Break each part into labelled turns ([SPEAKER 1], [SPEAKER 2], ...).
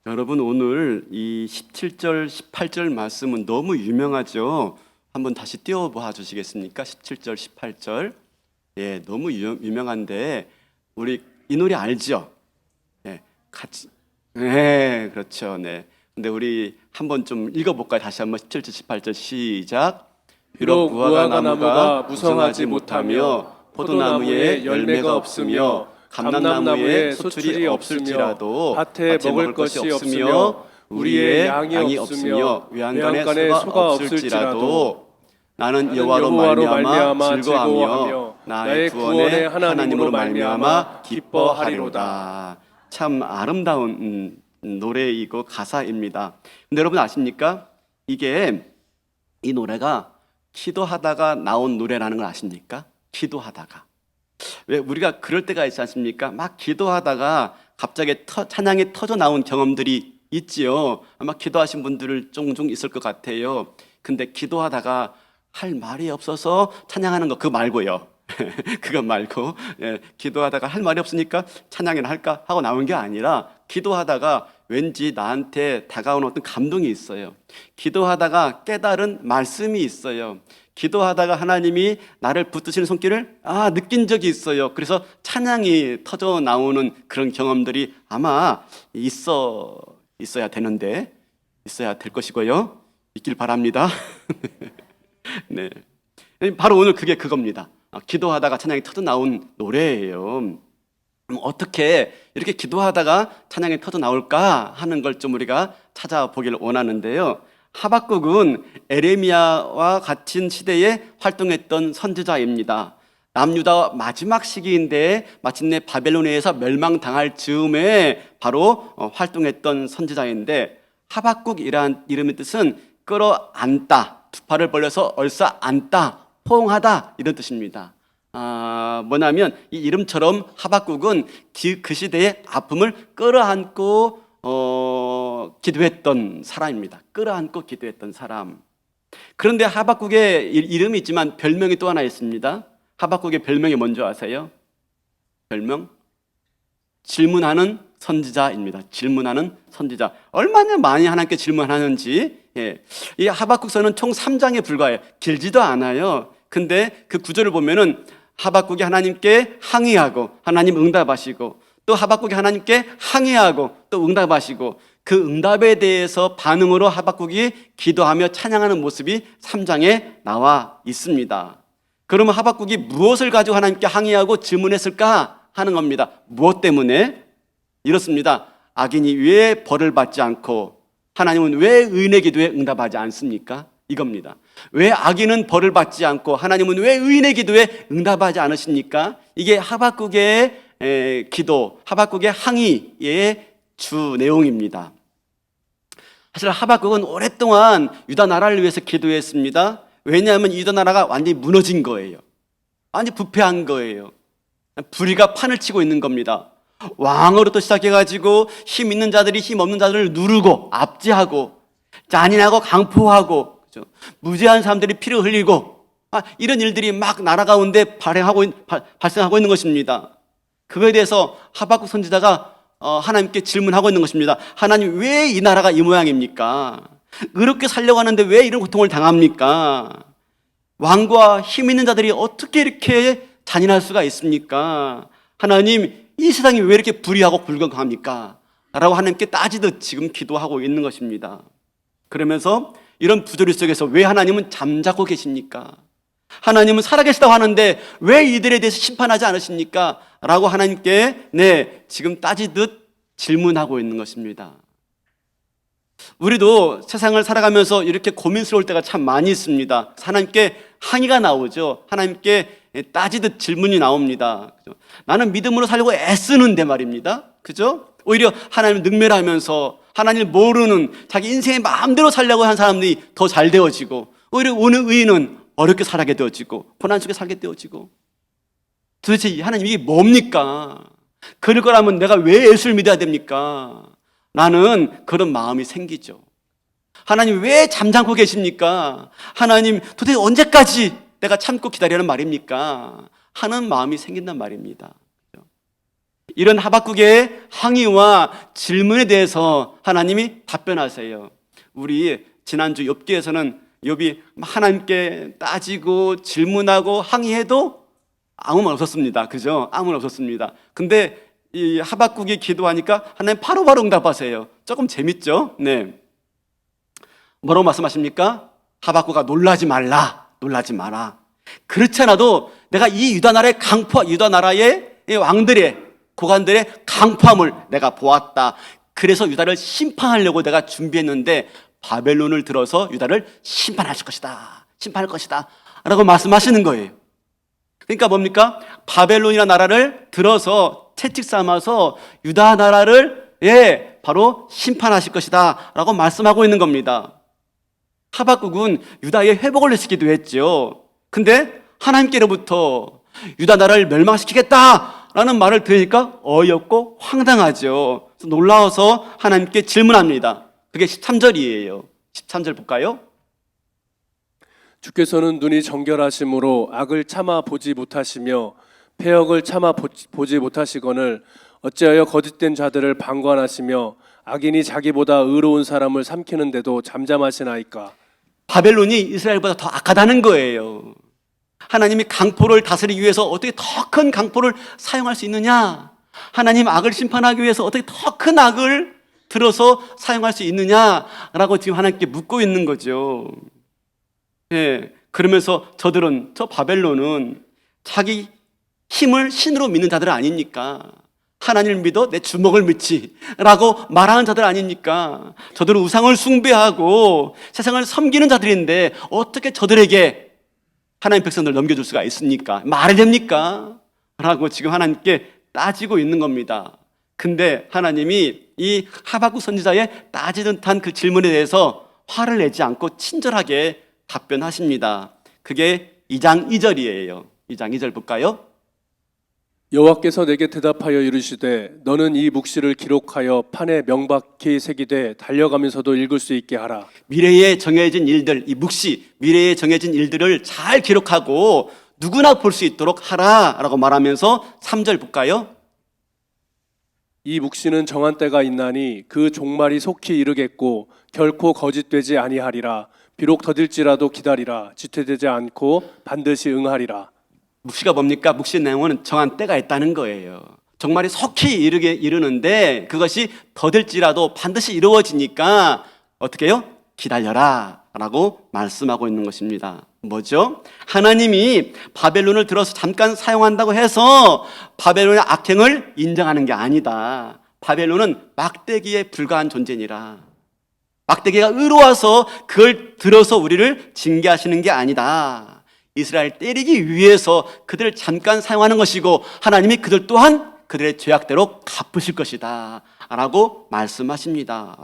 [SPEAKER 1] 여러분, 오늘 이 17절, 18절 말씀은 너무 유명하죠. 한번 다시 띄워봐 주시겠습니까? 17절, 18절. 예, 너무 유명한데 우리 이 노래 알죠? 예, 같이. 네, 그렇죠. 네. 근데 우리 한번 좀 읽어볼까요? 다시 한번 17절, 18절 시작.
[SPEAKER 2] 비록 무화과 나무가 무성하지 못하며 포도나무에 열매가 없으며 감람나무에 소출이 없을지라도 밭에 먹을 것이 없으며 우리의 양이 없으며 외양간에 소가 없을지라도 나는 여호와로 말미암아 즐거워하며 나의 구원의 하나님으로 말미암아 기뻐하리로다.
[SPEAKER 1] 참 아름다운 노래이고 가사입니다. 근데 여러분 아십니까? 이 노래가 기도하다가 나온 노래라는 걸 아십니까? 기도하다가. 왜 우리가 그럴 때가 있지 않습니까? 막 기도하다가 갑자기 찬양이 터져 나온 경험들이 있지요. 아마 기도하신 분들 종종 있을 것 같아요. 근데 기도하다가 할 말이 없어서 찬양하는 거 그거 말고요. 그거 말고 기도하다가 할 말이 없으니까 찬양이나 할까 하고 나온 게 아니라 기도하다가 왠지 나한테 다가오는 어떤 감동이 있어요. 기도하다가 깨달은 말씀이 있어요. 기도하다가 하나님이 나를 붙드시는 손길을 느낀 적이 있어요. 그래서 찬양이 터져 나오는 그런 경험들이 아마 있어야 되는데 있어야 될 것이고요. 있길 바랍니다. 네, 바로 오늘 그겁니다. 기도하다가 찬양이 터져 나온 노래예요. 어떻게 이렇게 기도하다가 찬양이 터져 나올까 하는 걸 좀 우리가 찾아보기를 원하는데요. 하박국은 에레미야와 같은 시대에 활동했던 선지자입니다. 남유다 마지막 시기인데 마침내 바벨론에서 멸망당할 즈음에 바로 활동했던 선지자인데, 하박국이라는 이름의 뜻은 끌어안다, 두 팔을 벌려서 얼싸안다, 포옹하다 이런 뜻입니다. 뭐냐면 이 이름처럼 하박국은 그 시대의 아픔을 끌어안고 기도했던 사람입니다. 끌어안고 기도했던 사람. 그런데 하박국의 이름이 있지만 별명이 또 하나 있습니다. 하박국의 별명이 뭔지 아세요? 별명? 질문하는 선지자입니다. 질문하는 선지자. 얼마나 많이 하나님께 질문하는지. 이 하박국서는 총 3장에 불과해요. 길지도 않아요. 근데 그 구절을 보면은 하박국이 하나님께 항의하고 하나님 응답하시고, 또 하박국이 하나님께 항의하고 또 응답하시고, 그 응답에 대해서 반응으로 하박국이 기도하며 찬양하는 모습이 3장에 나와 있습니다. 그러면 하박국이 무엇을 가지고 하나님께 항의하고 질문했을까 하는 겁니다. 무엇 때문에? 이렇습니다. 악인이 왜 벌을 받지 않고 하나님은 왜 의인의 기도에 응답하지 않습니까? 이겁니다. 왜 악인은 벌을 받지 않고 하나님은 왜 의인의 기도에 응답하지 않으십니까? 이게 하박국의 기도, 하박국의 항의의 주 내용입니다. 사실 하박국은 오랫동안 유다 나라를 위해서 기도했습니다. 왜냐하면 유다 나라가 완전히 무너진 거예요. 완전히 부패한 거예요. 불의가 판을 치고 있는 겁니다. 왕으로부터 시작해가지고 힘 있는 자들이 힘 없는 자들을 누르고 압제하고 잔인하고 강포하고 무죄한 사람들이 피를 흘리고 이런 일들이 막 나라 가운데 발생하고 있는 것입니다. 그거에 대해서 하박국 선지자가 하나님께 질문하고 있는 것입니다. 하나님, 왜 이 나라가 이 모양입니까? 의롭게 살려고 하는데 왜 이런 고통을 당합니까? 왕과 힘 있는 자들이 어떻게 이렇게 잔인할 수가 있습니까? 하나님, 이 세상이 왜 이렇게 불의하고 불공평합니까? 라고 하나님께 따지듯 지금 기도하고 있는 것입니다. 그러면서 이런 부조리 속에서 왜 하나님은 잠자고 계십니까? 하나님은 살아계시다고 하는데 왜 이들에 대해서 심판하지 않으십니까? 라고 하나님께 지금 따지듯 질문하고 있는 것입니다. 우리도 세상을 살아가면서 이렇게 고민스러울 때가 참 많이 있습니다. 하나님께 항의가 나오죠. 하나님께 따지듯 질문이 나옵니다. 나는 믿음으로 살려고 애쓰는데 말입니다. 그죠? 오히려 하나님을 능멸하면서 하나님을 모르는 자기 인생의 마음대로 살려고 하는 사람들이 더 잘 되어지고, 오히려 오는 의인은 어렵게 살게 되어지고 고난 속에 살게 되어지고, 도대체 하나님 이게 뭡니까? 그럴 거라면 내가 왜 예수를 믿어야 됩니까? 라는 그런 마음이 생기죠. 하나님 왜 잠잠고 계십니까? 하나님 도대체 언제까지 내가 참고 기다리는 말입니까? 하는 마음이 생긴단 말입니다. 이런 하박국의 항의와 질문에 대해서 하나님이 답변하세요. 우리 지난주 욥기에서는 욥이 하나님께 따지고 질문하고 항의해도 아무 말 없었습니다. 그죠? 아무 말 없었습니다. 근데 이 하박국이 기도하니까 하나님 바로바로 응답하세요. 조금 재밌죠? 네. 뭐라고 말씀하십니까? 하박국아 놀라지 말라. 놀라지 마라. 그렇지 않아도 내가 이 유다 나라의 유다 나라의 왕들의 고관들의 강포함을 내가 보았다. 그래서 유다를 심판하려고 내가 준비했는데 바벨론을 들어서 유다를 심판할 것이다. 심판할 것이다. 라고 말씀하시는 거예요. 그러니까 뭡니까? 바벨론이라는 나라를 들어서 채찍 삼아서 유다 나라를 바로 심판하실 것이다. 라고 말씀하고 있는 겁니다. 하박국은 유다의 회복을 내시기도 했죠. 근데 하나님께로부터 유다 나라를 멸망시키겠다라는 말을 들으니까 어이없고 황당하죠. 그래서 놀라워서 하나님께 질문합니다. 그게 13절이에요. 13절 볼까요?
[SPEAKER 2] 주께서는 눈이 정결하심으로 악을 참아 보지 못하시며 패역을 참아 보지 못하시거늘 어찌하여 거짓된 자들을 방관하시며 악인이 자기보다 의로운 사람을 삼키는데도 잠잠하시나이까.
[SPEAKER 1] 바벨론이 이스라엘보다 더 악하다는 거예요. 하나님이 강포를 다스리기 위해서 어떻게 더 큰 강포를 사용할 수 있느냐? 하나님 악을 심판하기 위해서 어떻게 더 큰 악을 들어서 사용할 수 있느냐라고 지금 하나님께 묻고 있는 거죠. 그러면서 저 바벨론은 자기 힘을 신으로 믿는 자들 아닙니까? 하나님을 믿어 내 주먹을 믿지 라고 말하는 자들 아닙니까? 저들은 우상을 숭배하고 세상을 섬기는 자들인데 어떻게 저들에게 하나님 백성들 넘겨줄 수가 있습니까? 말이 됩니까? 라고 지금 하나님께 따지고 있는 겁니다. 근데 하나님이 이 하박국 선지자의 따지는 듯한 그 질문에 대해서 화를 내지 않고 친절하게 답변하십니다. 그게 2장 2절이에요. 2장 2절 볼까요?
[SPEAKER 2] 여호와께서 내게 대답하여 이르시되 너는 이 묵시를 기록하여 판에 명박히 새기되 달려가면서도 읽을 수 있게 하라.
[SPEAKER 1] 미래에 정해진 일들, 이 묵시, 미래에 정해진 일들을 잘 기록하고 누구나 볼 수 있도록 하라라고 말하면서 3절 볼까요?
[SPEAKER 2] 이 묵시는 정한 때가 있나니 그 종말이 속히 이르겠고 결코 거짓되지 아니하리라. 비록 더딜지라도 기다리라. 지체되지 않고 반드시 응하리라.
[SPEAKER 1] 묵시가 뭡니까? 묵시 내용은 정한 때가 있다는 거예요. 종말이 속히 이르는데 그것이 더딜지라도 반드시 이루어지니까 어떻게 해요? 기다려라 라고 말씀하고 있는 것입니다. 뭐죠? 하나님이 바벨론을 들어서 잠깐 사용한다고 해서 바벨론의 악행을 인정하는 게 아니다. 바벨론은 막대기에 불과한 존재니라. 막대기가 의로워서 그걸 들어서 우리를 징계하시는 게 아니다. 이스라엘 때리기 위해서 그들을 잠깐 사용하는 것이고 하나님이 그들 또한 그들의 죄악대로 갚으실 것이다 라고 말씀하십니다.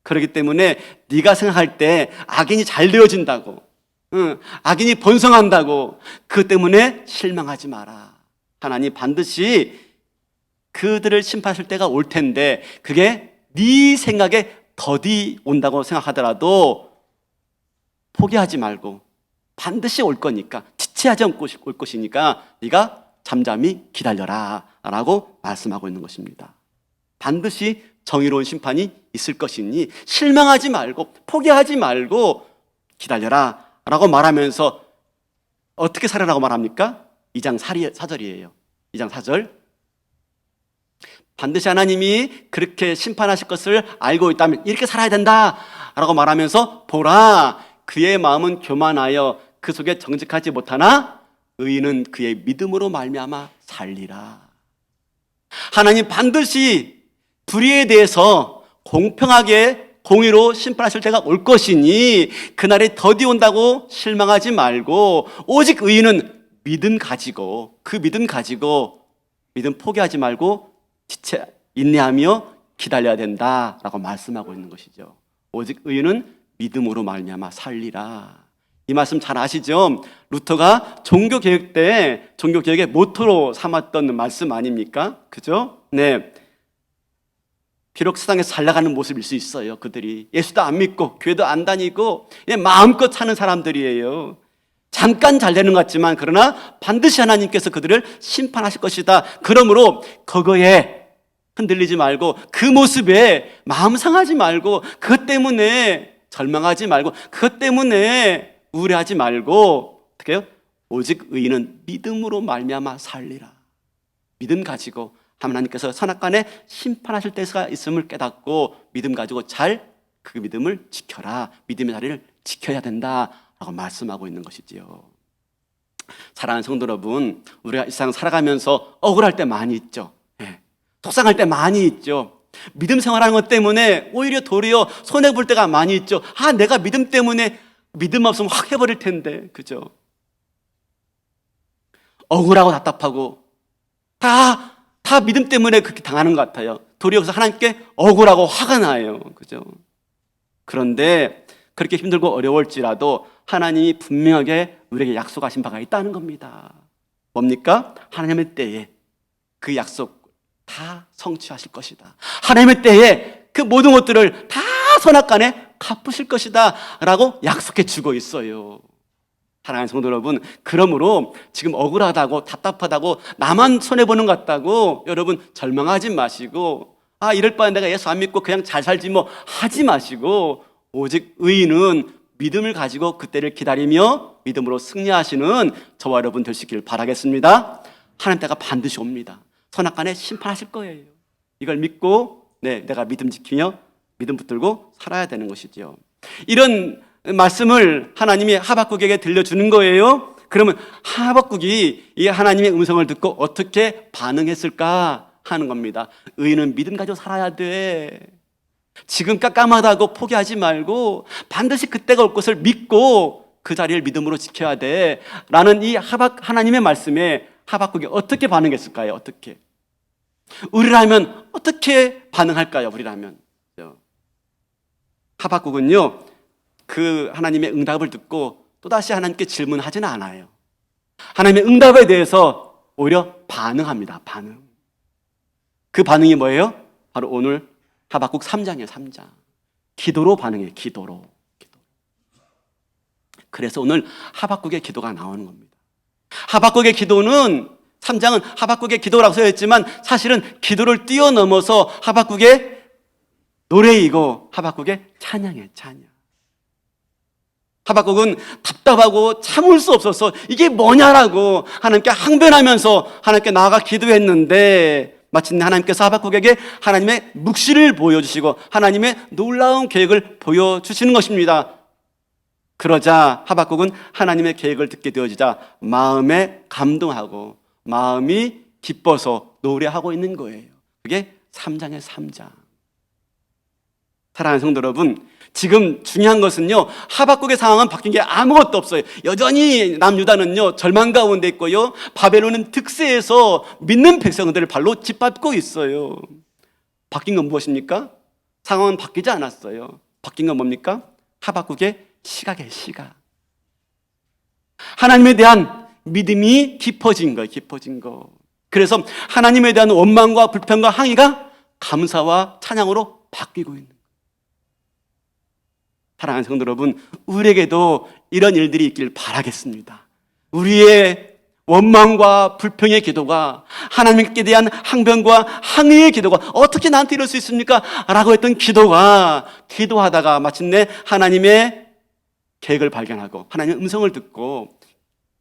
[SPEAKER 1] 그렇기 때문에 네가 생각할 때 악인이 잘 되어진다고, 악인이 번성한다고 그 때문에 실망하지 마라. 하나님 반드시 그들을 심판하실 때가 올 텐데 그게 네 생각에 더디 온다고 생각하더라도 포기하지 말고 반드시 올 거니까, 지체하지 않고 올 것이니까 네가 잠잠히 기다려라 라고 말씀하고 있는 것입니다. 반드시 정의로운 심판이 있을 것이니 실망하지 말고 포기하지 말고 기다려라 라고 말하면서 어떻게 살아라고 말합니까? 2장 4절이에요 2장 4절. 반드시 하나님이 그렇게 심판하실 것을 알고 있다면 이렇게 살아야 된다 라고 말하면서 보라, 그의 마음은 교만하여 그 속에 정직하지 못하나 의인은 그의 믿음으로 말미암아 살리라. 하나님 반드시 불의에 대해서 공평하게 공의로 심판하실 때가 올 것이니 그날이 더디 온다고 실망하지 말고 오직 의인은 믿음 가지고 믿음 포기하지 말고 지체 인내하며 기다려야 된다라고 말씀하고 있는 것이죠. 오직 의인은 믿음으로 말미암아 살리라. 이 말씀 잘 아시죠? 루터가 종교개혁의 모토로 삼았던 말씀 아닙니까? 그죠? 네. 비록 세상에서 잘 나가는 모습일 수 있어요. 그들이 예수도 안 믿고 교회도 안 다니고 마음껏 사는 사람들이에요. 잠깐 잘 되는 것 같지만 그러나 반드시 하나님께서 그들을 심판하실 것이다. 그러므로 그거에 흔들리지 말고 그 모습에 마음 상하지 말고 그것 때문에 절망하지 말고 그것 때문에 우울해하지 말고 어떻게 해요? 오직 의인은 믿음으로 말미암아 살리라. 믿음 가지고 하나님께서 선악간에 심판하실 때가 있음을 깨닫고 믿음 가지고 잘 그 믿음을 지켜라. 믿음의 자리를 지켜야 된다라고 말씀하고 있는 것이지요. 사랑하는 성도 여러분, 우리가 이 세상 살아가면서 억울할 때 많이 있죠. 속상할 때 많이 있죠. 믿음 생활하는 것 때문에 오히려 도리어 손해볼 때가 많이 있죠. 내가 믿음 때문에 믿음 없으면 확 해버릴 텐데, 그죠? 억울하고 답답하고 다 믿음 때문에 그렇게 당하는 것 같아요. 도리어 여기서 하나님께 억울하고 화가 나요. 그죠? 그런데 그렇게 힘들고 어려울지라도 하나님이 분명하게 우리에게 약속하신 바가 있다는 겁니다. 뭡니까? 하나님의 때에 그 약속 다 성취하실 것이다. 하나님의 때에 그 모든 것들을 다 선악간에 갚으실 것이다 라고 약속해 주고 있어요. 사랑하는 성도 여러분, 그러므로 지금 억울하다고 답답하다고 나만 손해보는 것 같다고 여러분 절망하지 마시고 이럴 바에 내가 예수 안 믿고 그냥 잘 살지 뭐 하지 마시고 오직 의인은 믿음을 가지고 그때를 기다리며 믿음으로 승리하시는 저와 여러분 되시길 바라겠습니다. 하나님 때가 반드시 옵니다. 선악간에 심판하실 거예요. 이걸 믿고 내가 믿음 지키며 믿음 붙들고 살아야 되는 것이죠. 이런 말씀을 하나님이 하박국에게 들려주는 거예요. 그러면 하박국이 이 하나님의 음성을 듣고 어떻게 반응했을까 하는 겁니다. 의인은 믿음 가지고 살아야 돼. 지금 깜깜하다고 포기하지 말고 반드시 그때가 올 것을 믿고 그 자리를 믿음으로 지켜야 돼 라는 이 하나님의 말씀에 하박국이 어떻게 반응했을까요? 어떻게? 우리라면 어떻게 반응할까요? 우리라면 하박국은요 그 하나님의 응답을 듣고 또다시 하나님께 질문하지는 않아요. 하나님의 응답에 대해서 오히려 반응합니다. 반응. 그 반응이 뭐예요? 바로 오늘 하박국 3장이에요. 3장. 기도로 반응해요. 기도로. 그래서 오늘 하박국의 기도가 나오는 겁니다. 하박국의 기도는 3장은 하박국의 기도라고 써있지만 사실은 기도를 뛰어넘어서 하박국의 노래이고 하박국의 찬양이에요. 찬양. 하박국은 답답하고 참을 수 없어서 이게 뭐냐라고 하나님께 항변하면서 하나님께 나아가 기도했는데 마침내 하나님께서 하박국에게 하나님의 묵시를 보여주시고 하나님의 놀라운 계획을 보여주시는 것입니다. 그러자 하박국은 하나님의 계획을 듣게 되어지자 마음에 감동하고 마음이 기뻐서 노래하고 있는 거예요. 그게 3장의 3장. 사랑하는 성도 여러분, 지금 중요한 것은요 하박국의 상황은 바뀐 게 아무것도 없어요. 여전히 남유다는요 절망 가운데 있고요 바벨론은 득세해서 믿는 백성들을 발로 짓밟고 있어요. 바뀐 건 무엇입니까? 상황은 바뀌지 않았어요. 바뀐 건 뭡니까? 하박국의 시각이에요. 시각. 하나님에 대한 믿음이 깊어진 거예요. 깊어진 거. 그래서 하나님에 대한 원망과 불평과 항의가 감사와 찬양으로 바뀌고 있는 거예요. 사랑하는 성도 여러분, 우리에게도 이런 일들이 있길 바라겠습니다. 우리의 원망과 불평의 기도가 하나님께 대한 항변과 항의의 기도가 어떻게 나한테 이럴 수 있습니까? 라고 했던 기도가 기도하다가 마침내 하나님의 계획을 발견하고 하나님의 음성을 듣고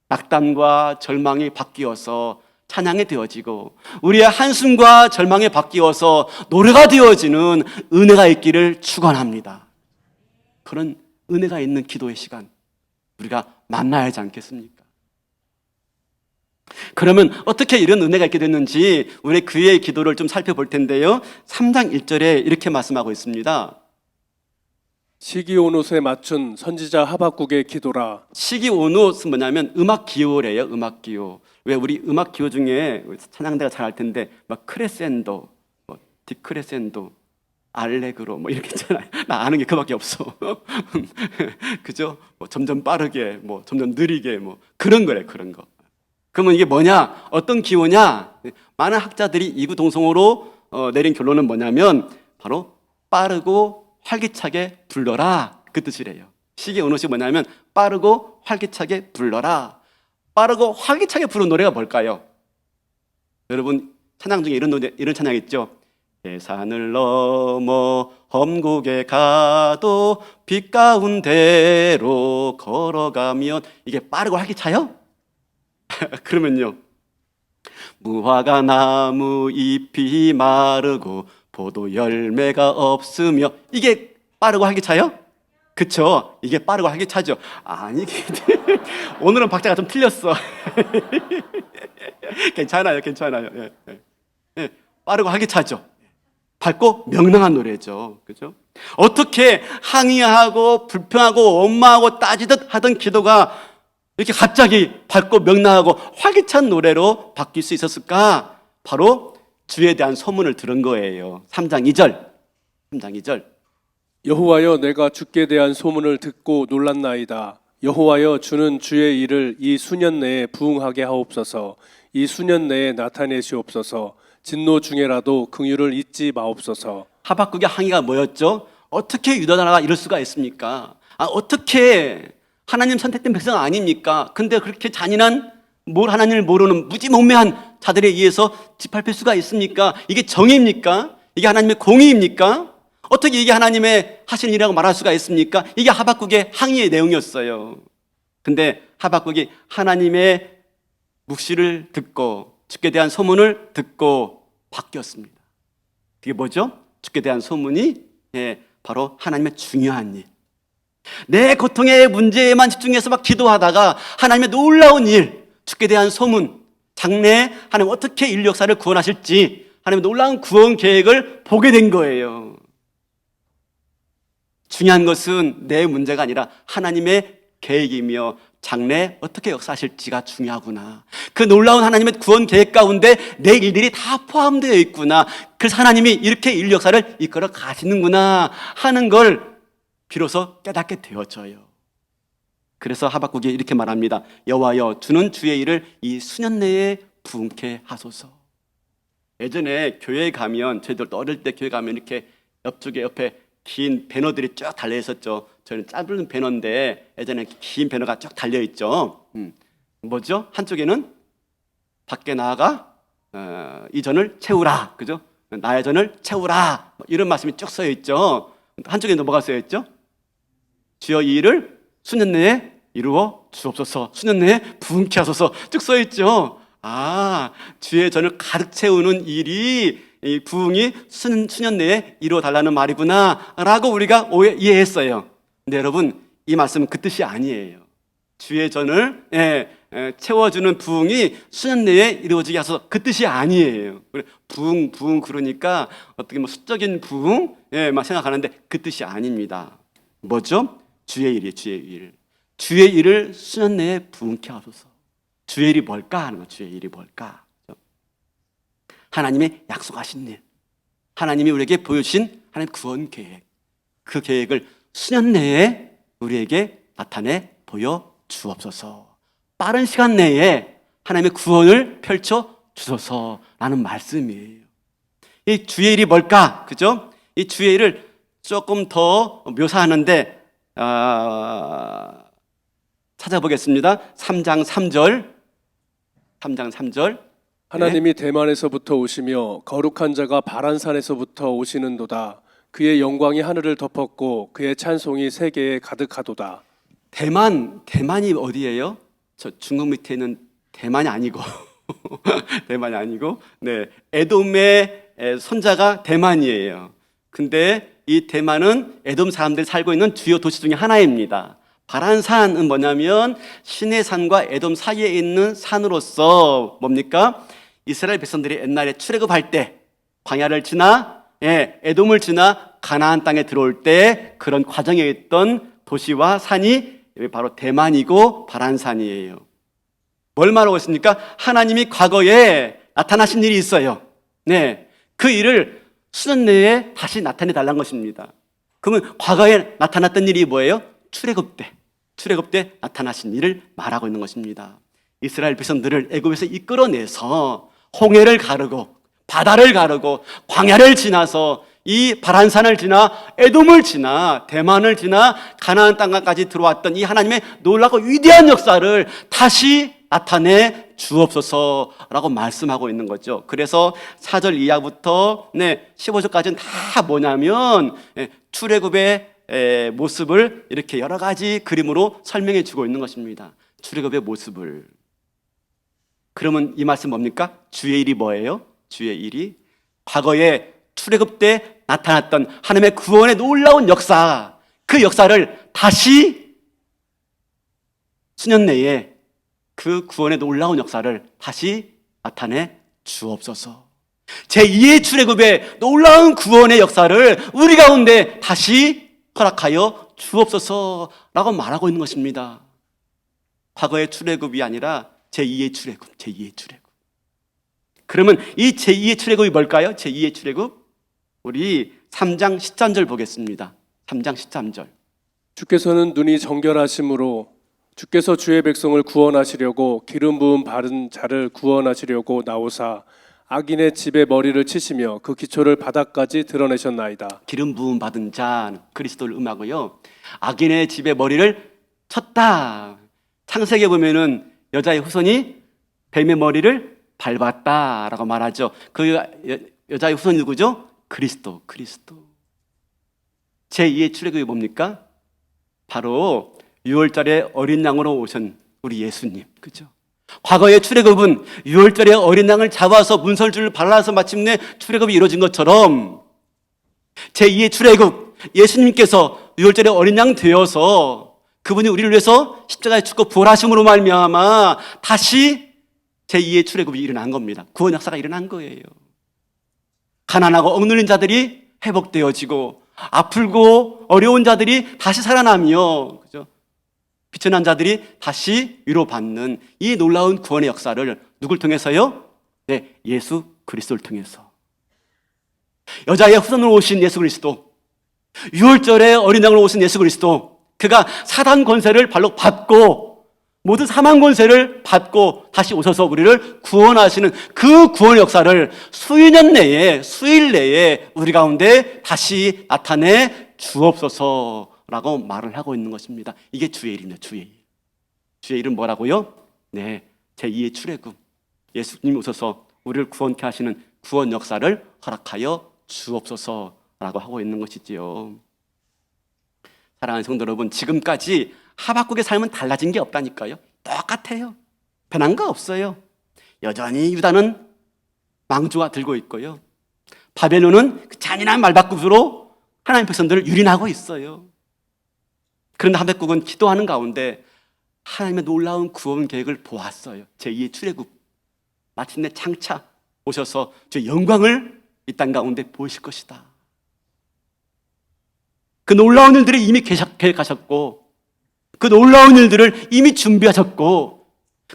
[SPEAKER 1] 낙담과 절망이 바뀌어서 찬양이 되어지고 우리의 한숨과 절망이 바뀌어서 노래가 되어지는 은혜가 있기를 축원합니다. 그런 은혜가 있는 기도의 시간 우리가 만나야 하지 않겠습니까? 그러면 어떻게 이런 은혜가 있게 됐는지 우리 그의 기도를 좀 살펴볼 텐데요 3장 1절에 이렇게 말씀하고 있습니다.
[SPEAKER 2] 시기온옷에 맞춘 선지자 하박국의 기도라.
[SPEAKER 1] 시기온옷은 뭐냐면 음악 기호래요. 음악 기호. 왜 우리 음악 기호 중에 찬양대가 잘 알 텐데 막 크레센도, 디크레센도, 알레그로 뭐 이렇게 있잖아요. 나 아는 게 그밖에 없어. 그죠? 뭐 점점 빠르게, 뭐 점점 느리게, 뭐 그런 거래. 그런 거. 그러면 이게 뭐냐? 어떤 기호냐? 많은 학자들이 이구동성으로 내린 결론은 뭐냐면 바로 빠르고 활기차게 불러라 그 뜻이래요. 시기온옷이 뭐냐면 빠르고 활기차게 불러라. 빠르고 활기차게 부른 노래가 뭘까요? 여러분 찬양 중에 이런 찬양 있죠. 산을 넘어 험곡에 가도 빛 가운데로 걸어가면, 이게 빠르고 활기차요? 그러면요, 무화과 나무 잎이 마르고 포도 열매가 없으며, 이게 빠르고 활기차요? 그쵸? 이게 빠르고 활기차죠. 아니 오늘은 박자가 좀 틀렸어. 괜찮아요. 예, 예. 예, 빠르고 활기차죠. 밝고 명랑한 노래죠. 그죠? 어떻게 항의하고 불평하고 원망하고 따지듯 하던 기도가 이렇게 갑자기 밝고 명랑하고 활기찬 노래로 바뀔 수 있었을까? 바로 주에 대한 소문을 들은 거예요. 3장 2절.
[SPEAKER 2] 여호와여, 내가 주께 대한 소문을 듣고 놀랐나이다. 여호와여, 주는 주의 일을 이 수년 내에 부응하게 하옵소서. 이 수년 내에 나타내시옵소서. 진노 중에라도 긍휼을 잊지 마옵소서.
[SPEAKER 1] 하박국의 항의가 뭐였죠? 어떻게 유다 나라가 이럴 수가 있습니까? 어떻게 하나님 선택된 백성 아닙니까? 근데 그렇게 잔인한, 하나님을 모르는 무지몽매한 자들에 의해서 짓밟힐 수가 있습니까? 이게 정의입니까? 이게 하나님의 공의입니까? 어떻게 이게 하나님의 하신 일이라고 말할 수가 있습니까? 이게 하박국의 항의의 내용이었어요. 근데 하박국이 하나님의 묵시를 듣고 주께 대한 소문을 듣고 바뀌었습니다. 그게 뭐죠? 주께 대한 소문이 바로 하나님의 중요한 일, 내 고통의 문제에만 집중해서 막 기도하다가 하나님의 놀라운 일, 주께 대한 소문, 장래에 하나님 어떻게 인류 역사를 구원하실지 하나님의 놀라운 구원 계획을 보게 된 거예요. 중요한 것은 내 문제가 아니라 하나님의 계획이며 장래에 어떻게 역사하실지가 중요하구나. 그 놀라운 하나님의 구원 계획 가운데 내 일들이 다 포함되어 있구나. 그래서 하나님이 이렇게 인류 역사를 이끌어 가시는구나 하는 걸 비로소 깨닫게 되어져요. 그래서 하박국이 이렇게 말합니다. 여호와여, 주는 주의 일을 이 수년 내에 부응케 하소서. 예전에 교회에 가면, 저희들도 어릴 때 교회 가면 이렇게 옆에 긴 배너들이 쭉 달려 있었죠. 저는 짧은 배너인데 예전에 긴 배너가 쭉 달려 있죠. 뭐죠? 한쪽에는 밖에 나아가 이 전을 채우라, 그죠? 나의 전을 채우라, 이런 말씀이 쭉 써 있죠. 한쪽에 뭐가 써 있죠? 주여 이 일을 수년 내에 이루어 주옵소서, 수년 내에 부응케 하소서, 쭉 써 있죠. 주의 전을 가득 채우는 일이, 이 부흥이 수년 내에 이루어 달라는 말이구나 라고 우리가 이해했어요. 근데 여러분, 이 말씀은 그 뜻이 아니에요. 주의 전을 채워주는 부흥이 수년 내에 이루어지게 하소서, 그 뜻이 아니에요. 부흥 그러니까 어떻게 수적인 부흥 막 생각하는데 그 뜻이 아닙니다. 뭐죠? 주의 일이에요. 주의 일을 수년 내에 부응케 하소서. 주의 일이 뭘까 하는 거. 주의 일이 뭘까? 하나님의 약속하신 일, 하나님이 우리에게 보여주신 하나님의 구원 계획, 그 계획을 수년 내에 우리에게 나타내 보여 주옵소서. 빠른 시간 내에 하나님의 구원을 펼쳐 주소서라는 말씀이에요. 이 주의 일이 뭘까? 그죠? 이 주의 일을 조금 더 묘사하는데 찾아보겠습니다. 3장 3절.
[SPEAKER 2] 하나님이 대만에서부터 오시며 거룩한 자가 바란산에서부터 오시는도다. 그의 영광이 하늘을 덮었고 그의 찬송이 세계에 가득하도다.
[SPEAKER 1] 대만이 어디예요? 저 중국 밑에 있는 대만이 아니고 대만이 아니고 에돔의 손자가 대만이에요. 근데 이 대만은 에돔 사람들이 살고 있는 주요 도시 중에 하나입니다. 바란산은 뭐냐면 시내산과 에돔 사이에 있는 산으로서 뭡니까? 이스라엘 백성들이 옛날에 출애굽할 때 광야를 지나 에돔을 지나 가나안 땅에 들어올 때 그런 과정에 있던 도시와 산이 바로 대만이고 바란산이에요. 뭘 말하고 있습니까? 하나님이 과거에 나타나신 일이 있어요. 그 일을 수년 내에 다시 나타내 달라는 것입니다. 그러면 과거에 나타났던 일이 뭐예요? 출애굽 때 나타나신 일을 말하고 있는 것입니다. 이스라엘 백성들을 애굽에서 이끌어내서 홍해를 가르고 바다를 가르고 광야를 지나서 이 바란산을 지나 에돔을 지나 대만을 지나 가나안 땅까지 들어왔던 이 하나님의 놀랍고 위대한 역사를 다시 나타내 주옵소서라고 말씀하고 있는 거죠. 그래서 4절 이하부터 15절까지는 다 뭐냐면 출애굽의 모습을 이렇게 여러 가지 그림으로 설명해 주고 있는 것입니다. 출애굽의 모습을. 그러면 이 말씀 뭡니까? 주의 일이 뭐예요? 주의 일이 과거에 출애굽 때 나타났던 하나님의 구원의 놀라운 역사, 그 역사를 다시 수년 내에 그 구원의 놀라운 역사를 다시 나타내 주옵소서. 제2의 출애굽의 놀라운 구원의 역사를 우리 가운데 다시 허락하여 주옵소서라고 말하고 있는 것입니다. 과거의 출애굽이 아니라 제2의 출애굽, 제2의 출애굽. 그러면 이 제2의 출애굽이 뭘까요? 제2의 출애굽? 우리 3장 13절 보겠습니다. 3장 13절.
[SPEAKER 2] 주께서는 눈이 정결하심으로 주께서 주의 백성을 구원하시려고 기름 부음 바른 자를 구원하시려고 나오사 악인의 집에 머리를 치시며 그 기초를 바닥까지 드러내셨나이다.
[SPEAKER 1] 기름 부음 받은 자 그리스도를 의미하고요. 악인의 집에 머리를 쳤다. 창세기에 보면은 여자의 후손이 뱀의 머리를 밟았다라고 말하죠. 그 여자의 후손이 누구죠? 그리스도. 제2의 출애굽이 뭡니까? 바로 6월절에 어린 양으로 오신 우리 예수님, 그죠? 과거의 출애굽은 6월절에 어린 양을 잡아서 문설주를 발라서 마침내 출애굽이 이루어진 것처럼 제2의 출애굽, 예수님께서 6월절에 어린 양 되어서 그분이 우리를 위해서 십자가에 죽고 부활하심으로 말미암아 다시 제2의 출애굽이 일어난 겁니다. 구원 역사가 일어난 거예요. 가난하고 억눌린 자들이 회복되어지고 아프고 어려운 자들이 다시 살아나며, 그죠? 비천한 자들이 다시 위로받는 이 놀라운 구원의 역사를 누굴 통해서요? 네, 예수 그리스도를 통해서. 여자의 후손으로 오신 예수 그리스도, 6월절에 어린 양으로 오신 예수 그리스도, 그가 사단 권세를 발로 받고 모든 사망 권세를 받고 다시 오셔서 우리를 구원하시는 그 구원의 역사를 수일 내에 우리 가운데 다시 나타내 주옵소서라고 말을 하고 있는 것입니다. 이게 주의 일입니다. 주의 일. 주의 일은 뭐라고요? 네, 제2의 출애굽. 예수님이 오셔서 우리를 구원케 하시는 구원 역사를 허락하여 주옵소서라고 하고 있는 것이지요. 사랑하는 성도 여러분, 지금까지 하박국의 삶은 달라진 게 없다니까요. 똑같아요. 변한 거 없어요. 여전히 유다는 망조가 들고 있고요. 바벨론은 그 잔인한 말바꾸기로 하나님 백성들을 유린하고 있어요. 그런데 하박국은 기도하는 가운데 하나님의 놀라운 구원 계획을 보았어요. 제2의 출애굽. 마침내 장차 오셔서 주의 영광을 이 땅 가운데 보이실 것이다. 그 놀라운 일들을 이미 계획하셨고, 그 놀라운 일들을 이미 준비하셨고,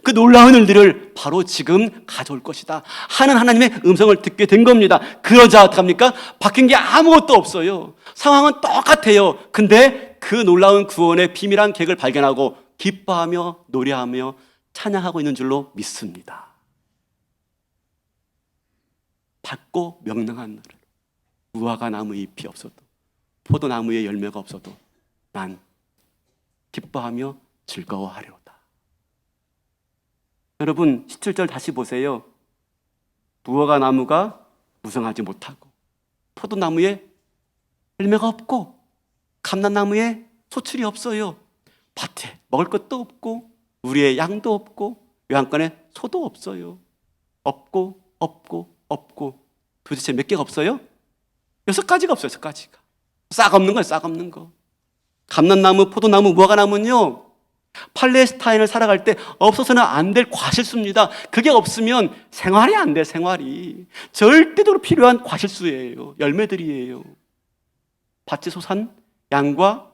[SPEAKER 1] 그 놀라운 일들을 바로 지금 가져올 것이다 하는 하나님의 음성을 듣게 된 겁니다. 그러자 어떡합니까? 바뀐 게 아무것도 없어요. 상황은 똑같아요. 근데 그 놀라운 구원의 비밀한 계획을 발견하고 기뻐하며 노래하며 찬양하고 있는 줄로 믿습니다. 밝고 명랑한 나를, 무화과 나무 잎이 없어도 포도나무에 열매가 없어도 난 기뻐하며 즐거워하려다. 여러분 17절 다시 보세요. 무화과 나무가 무성하지 못하고 포도나무에 열매가 없고 감람나무에 소출이 없어요. 밭에 먹을 것도 없고 우리의 양도 없고 외양간에 소도 없어요. 없고 도대체 몇 개가 없어요? 6가지가 없어요. 6가지가. 싹 없는 거예요. 싹 없는 거. 감람나무, 포도나무, 무화과나무는요, 팔레스타인을 살아갈 때 없어서는 안 될 과실수입니다. 그게 없으면 생활이 안 돼. 생활이 절대적으로 필요한 과실수예요. 열매들이에요. 밭에 소산 양과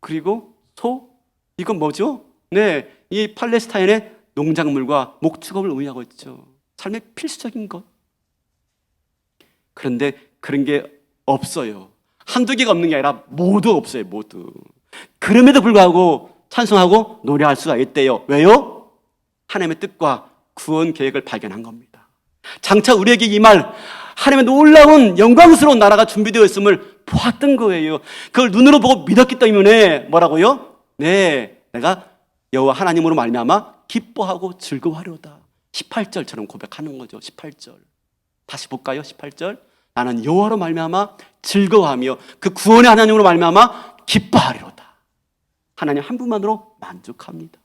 [SPEAKER 1] 그리고 소, 이건 뭐죠? 네, 이 팔레스타인의 농작물과 목축업을 의미하고 있죠. 삶의 필수적인 것. 그런데 그런 게 없어요. 한두 개가 없는 게 아니라 모두 없어요. 모두. 그럼에도 불구하고 찬송하고 노래할 수가 있대요. 왜요? 하나님의 뜻과 구원 계획을 발견한 겁니다. 장차 우리에게 임할 하나님의 놀라운 영광스러운 나라가 준비되어 있음을 보았던 거예요. 그걸 눈으로 보고 믿었기 때문에 뭐라고요? 네, 내가 여호와 하나님으로 말미암아 기뻐하고 즐거워하려다. 18절처럼 고백하는 거죠. 18절. 다시 볼까요? 18절. 나는 여호와로 말미암아 즐거워하며 그 구원의 하나님으로 말미암아 기뻐하리로다. 하나님 한 분만으로 만족합니다.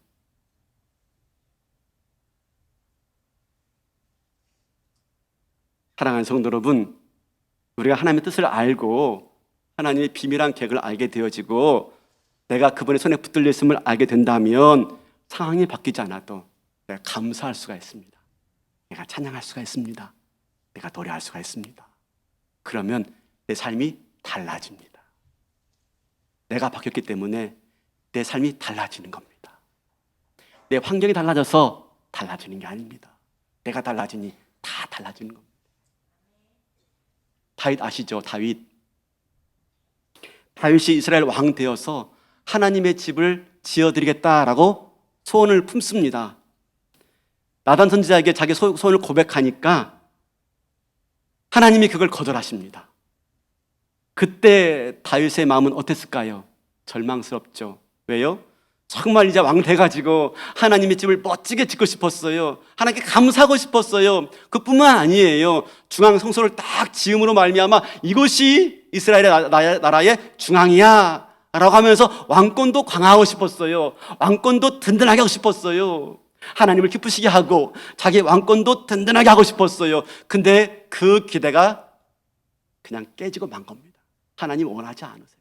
[SPEAKER 1] 사랑하는 성도 여러분, 우리가 하나님의 뜻을 알고 하나님의 비밀한 계획을 알게 되어지고 내가 그분의 손에 붙들려 있음을 알게 된다면 상황이 바뀌지 않아도 내가 감사할 수가 있습니다. 내가 찬양할 수가 있습니다. 내가 노래할 수가 있습니다. 그러면 내 삶이 달라집니다. 내가 바뀌었기 때문에 내 삶이 달라지는 겁니다. 내 환경이 달라져서 달라지는 게 아닙니다. 내가 달라지니 다 달라지는 겁니다. 다윗 아시죠? 다윗이 이스라엘 왕 되어서 하나님의 집을 지어드리겠다라고 소원을 품습니다. 나단 선지자에게 자기 소원을 고백하니까 하나님이 그걸 거절하십니다. 그때 다윗의 마음은 어땠을까요? 절망스럽죠. 왜요? 정말 이제 왕 돼가지고 하나님의 집을 멋지게 짓고 싶었어요. 하나님께 감사하고 싶었어요. 그뿐만 아니에요. 중앙 성소를 딱 지음으로 말미암아 이곳이 이스라엘의 나라의 중앙이야 라고 하면서 왕권도 강화하고 싶었어요. 왕권도 든든하게 하고 싶었어요. 하나님을 기쁘시게 하고 자기 왕권도 든든하게 하고 싶었어요. 근데 그 기대가 그냥 깨지고 만 겁니다. 하나님 원하지 않으세요.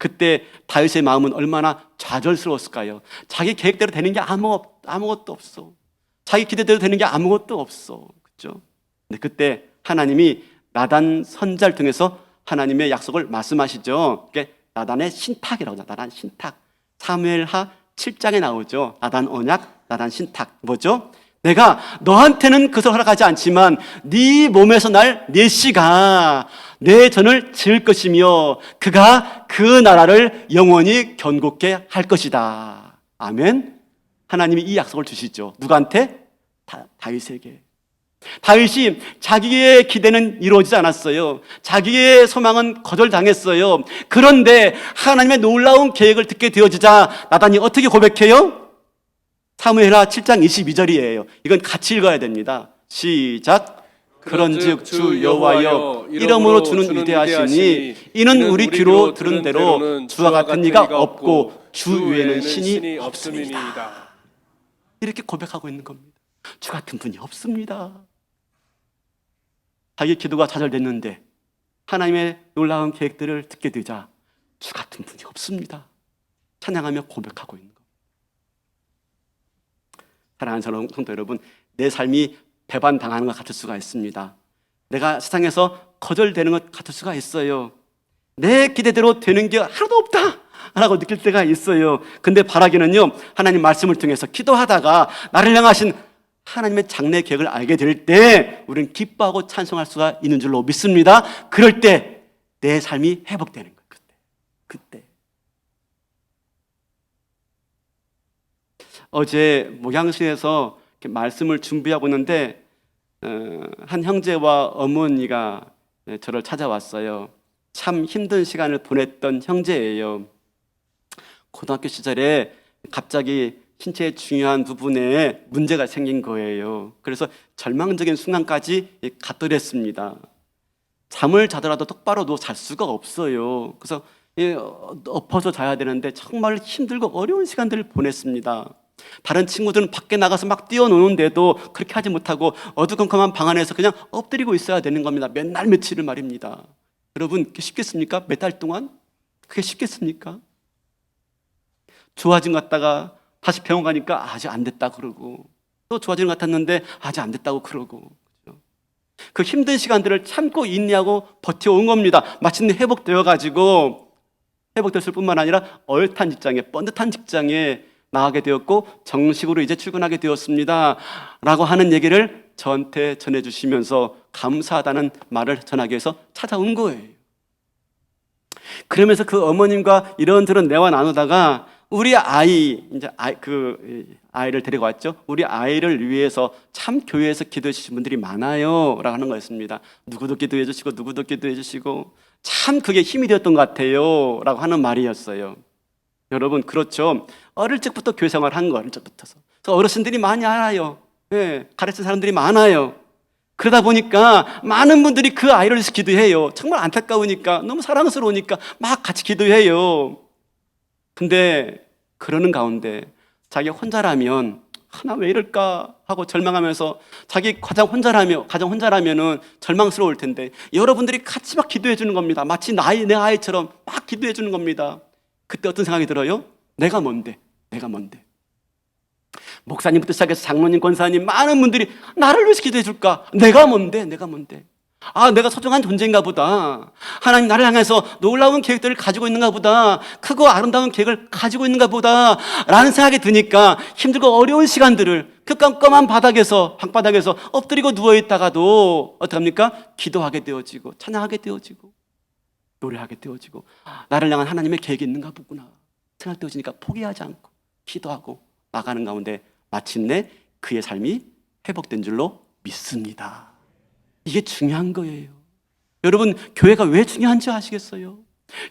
[SPEAKER 1] 그때 다윗의 마음은 얼마나 좌절스러웠을까요? 자기 계획대로 되는 게 아무것도 없어. 자기 기대대로 되는 게 아무것도 없어. 그렇죠? 근데 그때 하나님이 나단 선지자를 통해서 하나님의 약속을 말씀하시죠. 그게 나단의 신탁이라고 하죠. 나단 신탁. 사무엘하 7장에 나오죠. 나단 언약, 나단 신탁. 뭐죠? 내가 너한테는 그것을 허락하지 않지만 네 몸에서 날 내시가 내 전을 지을 것이며 그가 그 나라를 영원히 견고케 할 것이다. 아멘. 하나님이 이 약속을 주시죠. 누구한테? 다윗에게. 다윗이 자기의 기대는 이루어지지 않았어요. 자기의 소망은 거절당했어요. 그런데 하나님의 놀라운 계획을 듣게 되어지자 나단이 어떻게 고백해요? 사무엘하 7장 22절이에요. 이건 같이 읽어야 됩니다. 시작. 그런즉 주 여호와여 이름으로 주는 위대하시니 이는 우리 귀로 들은 대로 주와 같은 이가 없고 주 외에는 신이 없습니다. 이렇게 고백하고 있는 겁니다. 주 같은 분이 없습니다. 자기 기도가 좌절됐는데 하나님의 놀라운 계획들을 듣게 되자 주 같은 분이 없습니다. 찬양하며 고백하고 있는 겁니다. 사랑하는 성도 여러분, 내 삶이 배반당하는 것 같을 수가 있습니다. 내가 세상에서 거절되는 것 같을 수가 있어요. 내 기대대로 되는 게 하나도 없다 라고 느낄 때가 있어요. 근데 바라기는요, 하나님 말씀을 통해서 기도하다가 나를 향하신 하나님의 장래 계획을 알게 될 때 우리는 기뻐하고 찬송할 수가 있는 줄로 믿습니다. 그럴 때 내 삶이 회복되는 거예요. 그때 어제 목양실에서 말씀을 준비하고 있는데 한 형제와 어머니가 저를 찾아왔어요. 참 힘든 시간을 보냈던 형제예요. 고등학교 시절에 갑자기 신체의 중요한 부분에 문제가 생긴 거예요. 그래서 절망적인 순간까지 갔더랬습니다. 잠을 자더라도 똑바로도 잘 수가 없어요. 그래서 엎어서 자야 되는데 정말 힘들고 어려운 시간들을 보냈습니다. 다른 친구들은 밖에 나가서 막 뛰어노는데도 그렇게 하지 못하고 어두컴컴한 방 안에서 그냥 엎드리고 있어야 되는 겁니다. 몇 날 며칠을 말입니다. 여러분, 그게 쉽겠습니까? 몇 달 동안? 그게 쉽겠습니까? 좋아진 것 같다가 다시 병원 가니까 아직 안 됐다 그러고 또 좋아지는 것 같았는데 아직 안 됐다고 그러고 그 힘든 시간들을 참고 인내하고 버텨온 겁니다. 마침내 회복되어가지고 회복됐을 뿐만 아니라 어엿한 직장에 뻔듯한 직장에 나가게 되었고 정식으로 이제 출근하게 되었습니다 라고 하는 얘기를 저한테 전해주시면서 감사하다는 말을 전하기 위해서 찾아온 거예요. 그러면서 그 어머님과 이런저런 대화 나누다가 우리 아이를 데려왔죠. 우리 아이를 위해서 참 교회에서 기도해 주신 분들이 많아요 라고 하는 거였습니다. 누구도 기도해 주시고 누구도 기도해 주시고 참 그게 힘이 되었던 것 같아요 라고 하는 말이었어요. 여러분, 그렇죠. 어릴 적부터 교회 생활한 거, 어릴 적부터서. 그래서 어르신들이 많이 알아요. 가르친 사람들이 많아요. 그러다 보니까 많은 분들이 그 아이를 위해서 기도해요. 정말 안타까우니까, 너무 사랑스러우니까 막 같이 기도해요. 근데 그러는 가운데 자기 혼자라면 나 왜 이럴까 하고 절망하면서 자기 가장 혼자라면은 절망스러울 텐데 여러분들이 같이 막 기도해 주는 겁니다. 마치 내 아이처럼 막 기도해 주는 겁니다. 그때 어떤 생각이 들어요? 내가 뭔데? 목사님부터 시작해서 장로님, 권사님 많은 분들이 나를 위해서 기도해 줄까? 내가 뭔데? 내가 소중한 존재인가 보다. 하나님 나를 향해서 놀라운 계획들을 가지고 있는가 보다. 크고 아름다운 계획을 가지고 있는가 보다 라는 생각이 드니까 힘들고 어려운 시간들을 그 깜깜한 방바닥에서 엎드리고 누워있다가도 어떡합니까? 기도하게 되어지고 찬양하게 되어지고 노래하게 되어지고 나를 향한 하나님의 계획이 있는가 보구나 생각되어지니까 포기하지 않고 기도하고 나가는 가운데 마침내 그의 삶이 회복된 줄로 믿습니다. 이게 중요한 거예요. 여러분, 교회가 왜 중요한지 아시겠어요?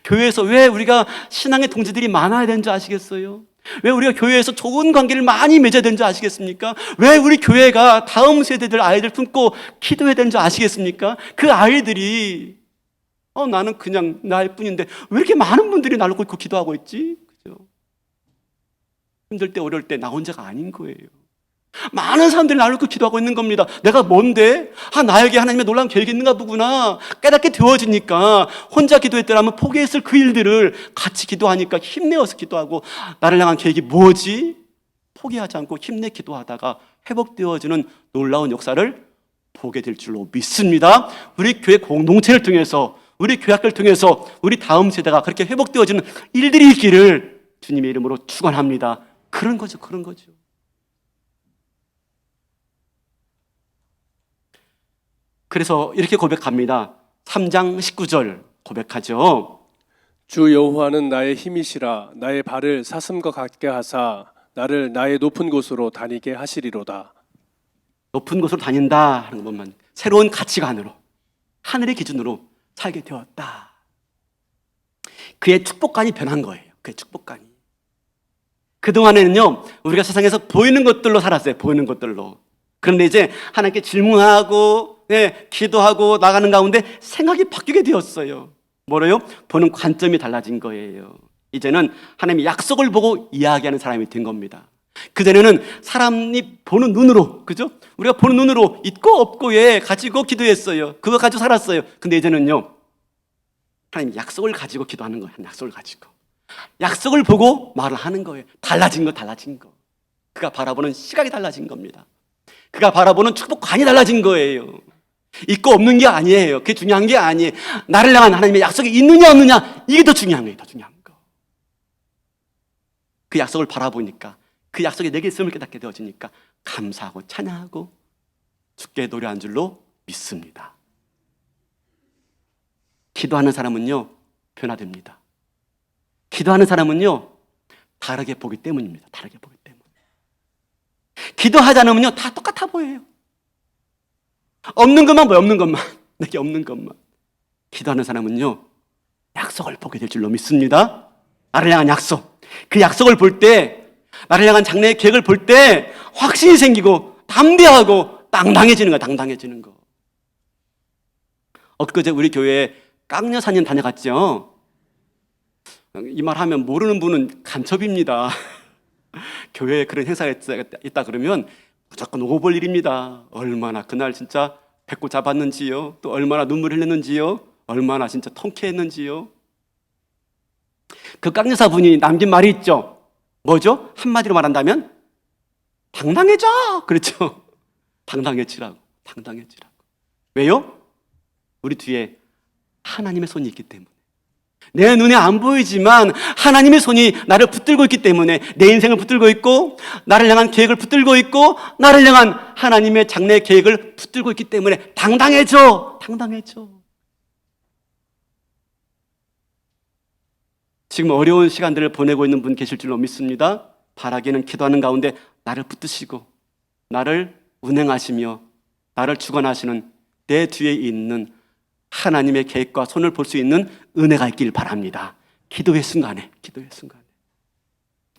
[SPEAKER 1] 교회에서 왜 우리가 신앙의 동지들이 많아야 되는지 아시겠어요? 왜 우리가 교회에서 좋은 관계를 많이 맺어야 되는지 아시겠습니까? 왜 우리 교회가 다음 세대들 아이들 품고 기도해야 되는지 아시겠습니까? 그 아이들이 나는 그냥 나일 뿐인데 왜 이렇게 많은 분들이 나를 꽂고 기도하고 있지? 그죠? 힘들 때 어려울 때 나 혼자가 아닌 거예요. 많은 사람들이 나를 놓고 기도하고 있는 겁니다. 내가 뭔데? 나에게 하나님의 놀라운 계획이 있는가 보구나 깨닫게 되어지니까 혼자 기도했더라면 포기했을 그 일들을 같이 기도하니까 힘내어서 기도하고 나를 향한 계획이 뭐지? 포기하지 않고 힘내 기도하다가 회복되어지는 놀라운 역사를 보게 될 줄로 믿습니다. 우리 교회 공동체를 통해서 우리 교회학교를 통해서 우리 다음 세대가 그렇게 회복되어지는 일들이 있기를 주님의 이름으로 축원합니다. 그런 거죠. 그래서 이렇게 고백합니다. 3장 19절 고백하죠.
[SPEAKER 2] 주 여호와는 나의 힘이시라. 나의 발을 사슴과 같게 하사 나를 나의 높은 곳으로 다니게 하시리로다.
[SPEAKER 1] 높은 곳으로 다닌다 하는 것만 새로운 가치관으로 하늘의 기준으로 살게 되었다. 그의 축복관이 변한 거예요. 그의 축복관이. 그동안에는요 우리가 세상에서 보이는 것들로 살았어요. 보이는 것들로. 그런데 이제 하나님께 질문하고 기도하고 나가는 가운데 생각이 바뀌게 되었어요. 뭐래요? 보는 관점이 달라진 거예요. 이제는 하나님의 약속을 보고 이야기하는 사람이 된 겁니다. 그전에는 사람이 보는 눈으로, 그죠? 우리가 보는 눈으로 있고 없고에 가지고 기도했어요. 그거 가지고 살았어요. 근데 이제는요 하나님 약속을 가지고 기도하는 거예요. 약속을 가지고. 약속을 보고 말을 하는 거예요. 달라진 거. 그가 바라보는 시각이 달라진 겁니다. 그가 바라보는 축복관이 달라진 거예요. 있고 없는 게 아니에요. 그게 중요한 게 아니에요. 나를 향한 하나님의 약속이 있느냐 없느냐 이게 더 중요한 거예요. 더 중요한 거. 그 약속을 바라보니까 그 약속이 내게 있음을 깨닫게 되어지니까 감사하고 찬양하고 주께 노래한 줄로 믿습니다. 기도하는 사람은요 변화됩니다. 기도하는 사람은요 다르게 보기 때문입니다. 다르게 보기 때문에. 기도하지 않으면요 다 똑같아 보여요. 없는 것만 보여. 없는 것만. 내게 없는 것만. 기도하는 사람은요 약속을 보게 될 줄로 믿습니다. 나를 향한 약속. 그 약속을 볼 때 나를 향한 장래의 계획을 볼 때 확신이 생기고 담대하고 당당해지는 거야. 당당해지는 거. 엊그제 우리 교회에 깡녀 사님 다녀갔죠. 이 말 하면 모르는 분은 간첩입니다. 교회에 그런 행사가 있다 그러면 무조건 오고 볼 일입니다. 얼마나 그날 진짜 배꼽 잡았는지요. 또 얼마나 눈물 흘렸는지요. 얼마나 진짜 통쾌했는지요. 그 깡여사분이 남긴 말이 있죠. 뭐죠? 한마디로 말한다면 당당해져. 그렇죠. 당당해지라고. 왜요? 우리 뒤에 하나님의 손이 있기 때문에. 내 눈에 안 보이지만 하나님의 손이 나를 붙들고 있기 때문에 내 인생을 붙들고 있고 나를 향한 계획을 붙들고 있고 나를 향한 하나님의 장래의 계획을 붙들고 있기 때문에 당당해져. 지금 어려운 시간들을 보내고 있는 분 계실 줄로 믿습니다. 바라기는 기도하는 가운데 나를 붙드시고 나를 운행하시며 나를 주관하시는 내 뒤에 있는 하나님의 계획과 손을 볼 수 있는 은혜가 있길 바랍니다. 기도의 순간에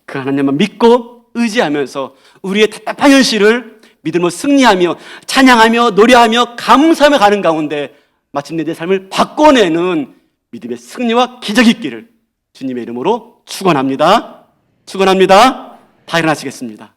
[SPEAKER 1] 그 하나님만 믿고 의지하면서 우리의 답답한 현실을 믿음으로 승리하며 찬양하며 노래하며 감사하며 가는 가운데 마침내 내 삶을 바꿔내는 믿음의 승리와 기적이 있기를 주님의 이름으로 축원합니다. 다 일어나시겠습니다.